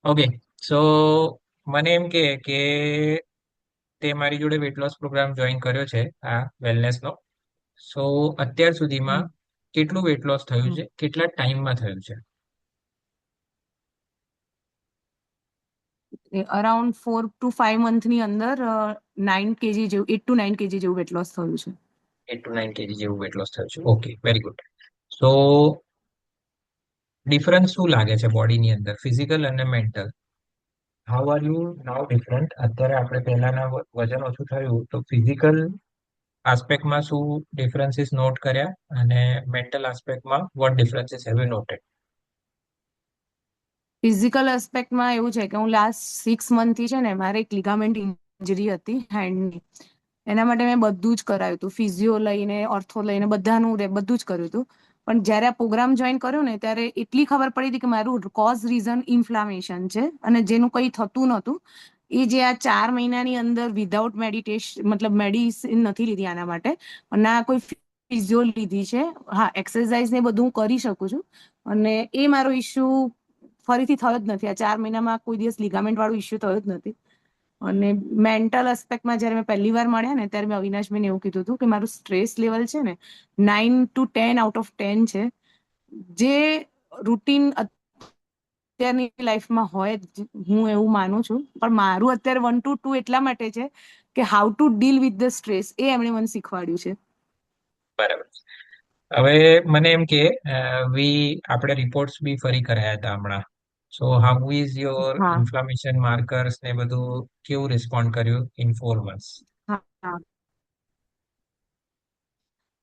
Okay. સો મને એમ કે તે મારી જોડે વેટ લોસ પ્રોગ્રામ જોઈન કર્યો છે, આ વેલનેસ નો. સો અત્યાર સુધીમાં હમ, કેટલું વેટ લોસ થયું હમ. છે, કેટલા ટાઈમમાં થયું છે? અરાઉન્ડ 4 to 5 મંથની અંદર 9 kg જેવું, 8 to 9 kg જેવું વેટ લોસ થયું છે. 8 to 9 kg જેવું વેટ લોસ થયું છે. Okay, very good. So difference શું લાગે છે બોડીની અંદર, ફિઝિકલ અને mental? How are you now different? અત્યારે આપણે પહેલાના વજન ઓછું થયું તો ફિઝિકલ આસ્પેક્ટમાં શું ડિફરન્સીસ નોટ કર્યા, અને મેન્ટલ આસ્પેક્ટમાં what differences have you noted? Physical એસ્પેક્ટમાં એવું છે કે હું લાસ્ટ 6 મંથથી છે ને, મારે એક લિગામેન્ટ ઇન્જરી હતી હેન્ડની. એના માટે મેં બધું જ કરાયું હતું, ફિઝિયો લઈને ઓર્થો લઈને બધાનું બધું જ કર્યું હતું. પણ જ્યારે આ પ્રોગ્રામ જોઈન કર્યો ને, ત્યારે એટલી ખબર પડી હતી કે મારું કોઝ રીઝન ઇન્ફ્લામેશન છે, અને જેનું કંઈ થતું નહોતું. એ જે આ 4 મહિનાની અંદર વિધાઉટ મેડિટેશન, મતલબ મેડિસિન નથી લીધી આના માટે, ના કોઈ ફિઝિયો લીધી છે. હા, એક્સરસાઇઝ ને બધું હું કરી શકું છું, અને એ મારો ઇશ્યુ ફરીથી થયો જ નથી. આ 4 મહિનામાં કોઈ દિવસ લિગામેન્ટ વાળો ઇશ્યુ થયો જ નથી. અને મેન્ટલ એસ્પેક્ટમાં જ્યારે મેં પહેલી વાર મળ્યા ને, ત્યારે મેં અવિનાશભાઈને એવું કીધું હતું કે મારું સ્ટ્રેસ લેવલ છે ને 9 to 10 આઉટ ઓફ 10 છે. જે રૂટીન અત્યારની લાઈફમાં હોય જ, હું એવું માનું છું. પણ મારું અત્યારે 1 to 2 એટલા માટે છે કે how to deal with the stress, એ એમણે મને શીખવાડ્યું છે. બરાબર. હવે મને એમ કે આપણે રિપોર્ટ્સ બી ફરી કરાયા હતા હમણાં. સો હાઉ ઇઝ યોર હા, ઇન્ફ્લામેશન માર્કર્સ ને બધું, કેવું રિસ્પોન્ડ કર્યું ઇન 4 months? હા, હા.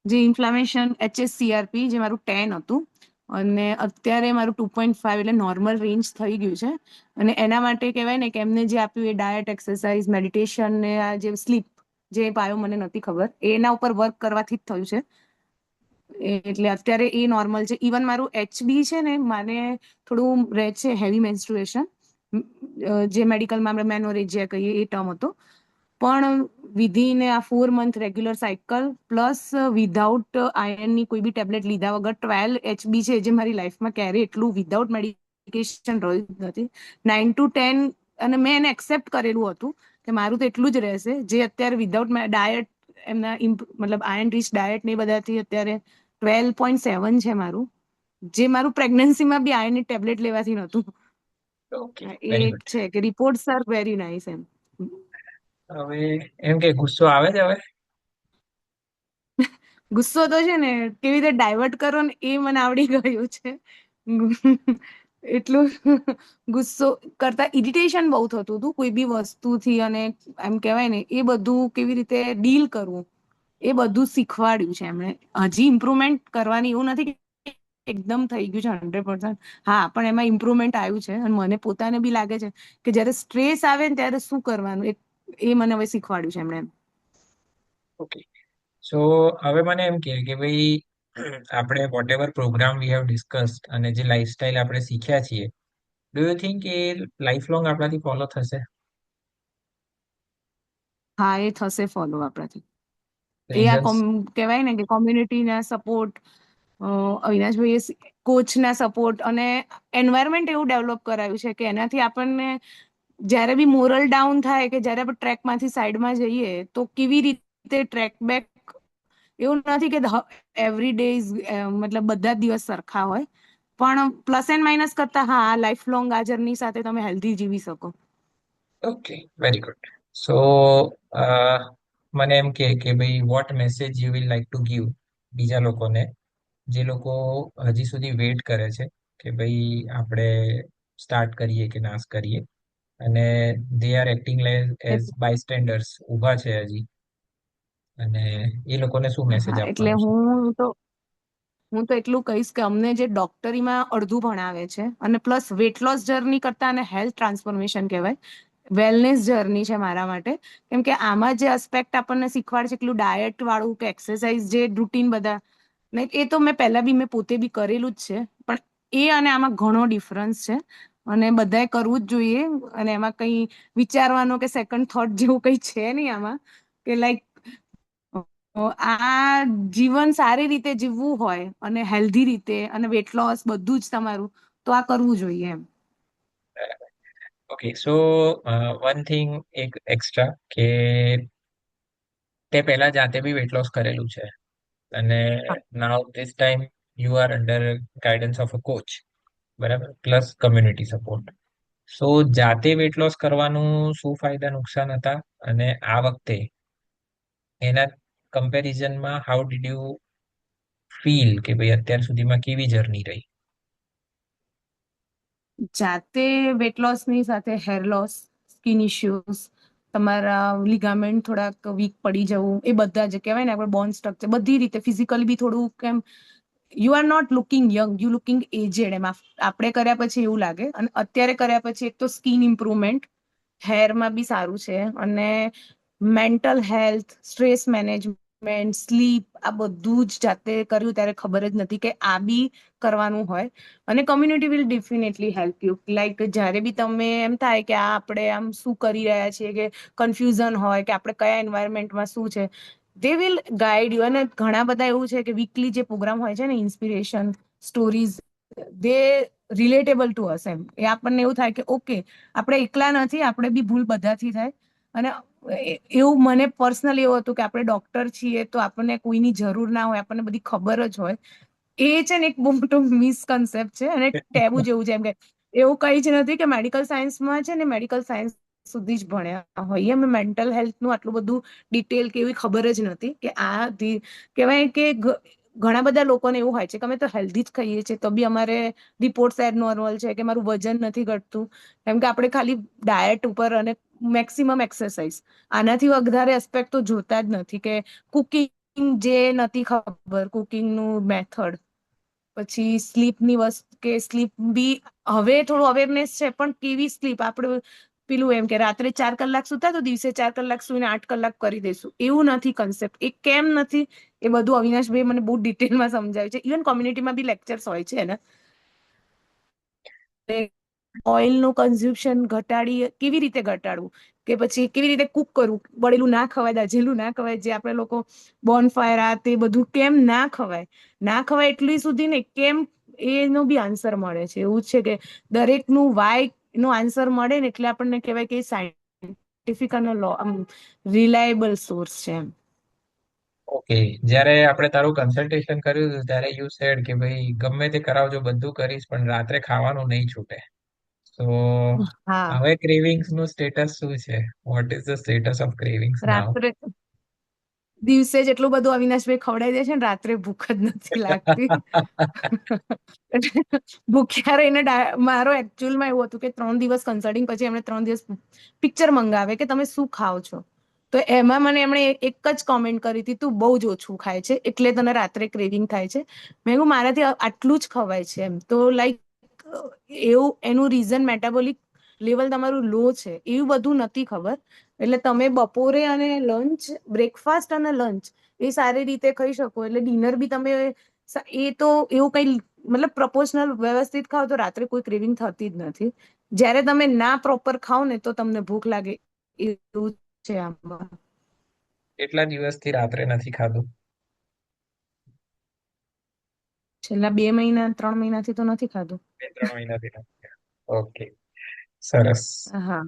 જે ઇન્ફ્લામેશન HSCRP જે મારું 10 હતું, અને અત્યારે મારું 2.5, એટલે નોર્મલ રેન્જ થઈ ગયું છે. અને એના માટે કહેવાય ને કે એમને જે આપ્યું એ ડાયટ, એક્સરસાઇઝ, મેડિટેશન ને આ જે સ્લીપ જે પાયો મને નથી ખબર, એના ઉપર વર્ક કરવાથી જ થયું છે. એટલે અત્યારે એ નોર્મલ છે. ઇવન મારું HB છે ને, મને થોડું રહે છે હેવી મેન્સ્ટ્રુએશન, જે મેડિકલમાં આપણે મેનોરેજિયા કહીએ એ ટર્મ હતો. પણ વિધિન આ 4 month regular cycle plus without આયર્નની કોઈ બી ટેબ્લેટ લીધા વગર 12 HB છે, જે મારી લાઈફમાં ક્યારે એટલું વિધાઉટ મેડિકેશન રહ્યું જ નથી. 9 to 10, અને મેં એને એક્સેપ્ટ કરેલું હતું કે મારું તો એટલું જ રહેશે. જે અત્યારે વિધાઉટ ડાયટ, એમના મતલબ આયર્ન રીચ ડાયટ ને બધાથી અત્યારે 12.7 છે મારું, જે મારું પ્રેગ્નન્સીમાં બી આયર્નની ટેબ્લેટ લેવાથી નહોતું. ઓકે, હા, એ વેરી એક ગુડ. છે કે રિપોર્ટ્સ આર વેરી નાઇસ એમ. હવે એમ કે ગુસ્સો આવે છે હવે? ગુસ્સો તો છે ને કેવી રીતે ડાયવર્ટ કરો ને એ મને આવડી ગયું છે. એટલું ગુસ્સો કરતા ઇરિટેશન બહુ થતું હતું કોઈ બી વસ્તુથી, અને એમ કહેવાય ને એ બધું કેવી રીતે ડીલ કરવું, એ બધું શીખવાડ્યું છે એમણે. હજી ઇમ્પ્રુવમેન્ટ કરવાની, એવું નથી કે એકદમ થઈ ગયું છે 100%. હા, પણ એમાં ઇમ્પ્રુવમેન્ટ આવ્યું છે, અને મને પોતાને બી લાગે છે કે જ્યારે સ્ટ્રેસ આવે ને ત્યારે શું કરવાનું, એ મને હવે શીખવાડ્યું છે એમણે. ઓકે. સો હવે મને એમ કે ભાઈ, આપણે whatever programme we have discussed અને જે લાઈફસ્ટાઈલ આપણે શીખ્યા છીએ, ડુ યુ થિંક એ લાઈફ લોંગ આપણાથી ફોલો થશે? હા, એ થશે ફોલો આપણાથી. એ આ રીઝન્સ? કહેવાય ને કે કોમ્યુનિટીના સપોર્ટ, અવિનાશભાઈએ કોચના સપોર્ટ અને એન્વાયરમેન્ટ એવું ડેવલપ કરાયું છે કે એનાથી આપણને જ્યારે બી મોરલ ડાઉન થાય, કે જ્યારે આપણે ટ્રેકમાંથી સાઈડમાં જઈએ તો કેવી રીતે ટ્રેક બેક. એવું નથી કે એવરી ડે મતલબ બધા જ દિવસ સરખા હોય, પણ પ્લસ એન્ડ માઇનસ કરતા હા, લાઈફ લોંગ આ જર્ની સાથે તમે હેલ્ધી જીવી શકો. Okay, very good. સો મને એમ કે ભાઈ, what message you will like to give બીજા લોકોને, જે લોકો હજી સુધી વેઇટ કરે છે કે ભાઈ આપણે સ્ટાર્ટ કરીએ કે નાશ કરીએ, અને દે આર એક્ટિંગ એઝ બાયસ્ટેન્ડર્સ, ઊભા છે હજી, અને એ લોકોને શું મેસેજ હા, એટલે આપવાનો છે? હું તો એટલું કહીશ કે અમને જે ડોક્ટરીમાં અડધું ભણાવે છે, અને પ્લસ વેટ લોસ જર્ની કરતા અને હેલ્થ ટ્રાન્સફોર્મેશન કહેવાય, વેલનેસ જર્ની છે મારા માટે. કેમ કે આમાં જે એસ્પેક્ટ આપણને શીખવાડે છે, એટલું ડાયટ વાળું કે એક્સરસાઇઝ જે રૂટીન બધા, ને એ તો મેં પહેલા બી મેં પોતે બી કરેલું જ છે. પણ એ અને આમાં ઘણો ડિફરન્સ છે, અને બધાએ કરવું જ જોઈએ. અને એમાં કંઈ વિચારવાનો કે સેકન્ડ થોટ જેવું કંઈ છે નહીં આમાં, કે લાઈક આ જીવન સારી રીતે જીવવું હોય અને હેલ્ધી રીતે અને વેટ લોસ બધું જ તમારું, તો આ કરવું જોઈએ એમ. ઓકે સો વન થિંગ એક એક્સ્ટ્રા કે તે પહેલા જાતે બી વેટ લોસ કરેલું છે અને હા. Now this time you are under guidance of a coach, બરાબર, પ્લસ કમ્યુનિટી સપોર્ટ. સો જાતે વેટ લોસ કરવાનું શું ફાયદા નુકસાન હતા, અને આ વખતે એના કમ્પેરિઝનમાં હાઉ ડીડ યુ ફીલ કે ભાઈ અત્યાર સુધીમાં કેવી જર્ની રહી? જાતે વેટ લોસની સાથે હેર લોસ, સ્કિન ઇશ્યુઝ, તમારા લિગામેન્ટ થોડાક વીક પડી જવું, એ બધા જે કહેવાય ને આપણે બોન સ્ટ્રક્ચર બધી રીતે ફિઝિકલી બી થોડું કેમ you are not looking young, you looking aged. એમ આપણે કર્યા પછી એવું લાગે, અને અત્યારે કર્યા પછી એક તો સ્કિન ઇમ્પ્રુવમેન્ટ, હેરમાં બી સારું છે, અને mental health, stress management, sleep, આ બધું જ જાતે કર્યું ત્યારે ખબર જ નથી કે આ બી કરવાનું હોય. અને community will definitely help you, like જ્યારે બી તમે એમ થાય કે આ આપણે આમ શું કરી રહ્યા છીએ, કે કન્ફ્યુઝન હોય કે આપણે કયા એન્વાયરમેન્ટમાં શું છે, દે વિલ ગાઈડ યુ. અને ઘણા બધા એવું છે કે વીકલી જે પ્રોગ્રામ હોય છે ને, inspiration stories, they relatable to us. એમ એ આપણને એવું થાય કે ઓકે, આપણે એકલા નથી, આપણે બી ભૂલ બધાથી થાય. અને એવું મને પર્સનલી એવું હતું કે આપણે ડોક્ટર છીએ તો આપણને કોઈની જરૂર ના હોય, આપણને બધી ખબર જ હોય. એ છે ને એક બહુ મોટો મિસકન્સેપ્ટ છે, અને ટેબુ જેવું છે. એમ કે એવું કઈ જ નથી કે મેડિકલ સાયન્સમાં છે ને મેડિકલ સાયન્સ સુધી જ ભણ્યા હોઈએ, અમે મેન્ટલ હેલ્થનું આટલું બધું ડિટેલ કે એવી ખબર જ નથી કે આ કહેવાય કે ઘણા બધા લોકોને એવું હોય છે કે અમે તો હેલ્ધી જ ખાઈએ છીએ તો બી અમારે રિપોર્ટ એબ નોર્મલ છે, કે મારું વજન નથી ઘટતું. કેમ કે આપણે ખાલી ડાયટ ઉપર અને મેક્સિમમ એક્સરસાઇઝ, આનાથી વધારે એસ્પેક્ટ તો જોતા જ નથી. કે કુકિંગ જે નથી ખબર, કુકિંગનું મેથડ, પછી સ્લીપની વસ્તુ, કે સ્લીપ બી હવે થોડું અવેરનેસ છે, પણ કેવી સ્લીપ આપણે પેલું એમ કે રાત્રે 4 કલાક સુતા તો દિવસે 4 કલાક સુઈને 8 કલાક કરી દેશું, એવું નથી કન્સેપ્ટ. એ કેમ નથી એ બધું અવિનાશભાઈ મને બહુ ડિટેલમાં સમજાવ્યું છે. ઇવન કોમ્યુનિટીમાં બી લેક્ચર્સ હોય છે ને, ઓઇલનું કન્ઝ્યુમ્શન ઘટાડી કેવી રીતે ઘટાડવું, કે પછી કેવી રીતે કુક કરવું, બળેલું ના ખવાય, દાજેલું ના ખવાય, જે આપણે લોકો બોનફાયર આ તે બધું કેમ ના ખવાય, ના ખવાય એટલી સુધી ને કેમ, એનો બી આન્સર મળે છે. એવું છે કે દરેકનું વાય નો આન્સર મળે ને એટલે આપણને કહેવાય કે સાયન્ટિફિક અને રિલાયેબલ સોર્સ છે એમ. ઓકે, જ્યારે આપણે તારું કન્સલ્ટેશન કર્યું હતું ત્યારે યુ સેડ કે ભાઈ ગમે તે કરાવજો, બધું કરીશ, પણ રાત્રે ખાવાનું નહીં છૂટે. તો હા. હવે ક્રેવિંગ્સ નું સ્ટેટસ શું છે? What is the status of cravings now? રાત્રે દિવસે જેટલું બધું અવિનાશભાઈ ખવડાવી દે છે ને, રાત્રે ભૂખ જ નથી લાગતી. ભૂખ્યા રહીને મારો એકચ્યુઅલમાં એવું હતું કે 3 દિવસ કન્સલ્ટિંગ પછી એમણે 3 દિવસ પિક્ચર મંગાવે કે તમે શું ખાઓ છો. તો એમાં મને એમણે એક જ કોમેન્ટ કરી હતી, તું બહુ જ ઓછું ખાય છે એટલે તને રાત્રે ક્રેવિંગ થાય છે. મેં કહ્યું મારાથી આટલું જ ખવાય છે એમ. તો લાઈક એવું એનું રીઝન મેટાબોલિક લેવલ તમારું લો છે એવું બધું નથી ખબર. એટલે તમે બપોરે અને લંચ, બ્રેકફાસ્ટ અને લંચ એ સારી રીતે ખાઈ શકો, એટલે ડિનર બી તમે એ તો એવું કઈ મતલબ પ્રપોર્શનલ વ્યવસ્થિત ખાઓ તો રાત્રે કોઈ ક્રેવિંગ થતી જ નથી. જ્યારે તમે ના પ્રોપર ખાઓ ને તો તમને ભૂખ લાગે, એવું છે આમાં. કેટલા દિવસથી રાત્રે નથી ખાધું? છેલ્લા 2 મહિના 3 મહિનાથી તો નથી ખાધું. 2-3 મહિનાથી નથી. ઓકે, સરસ. હા.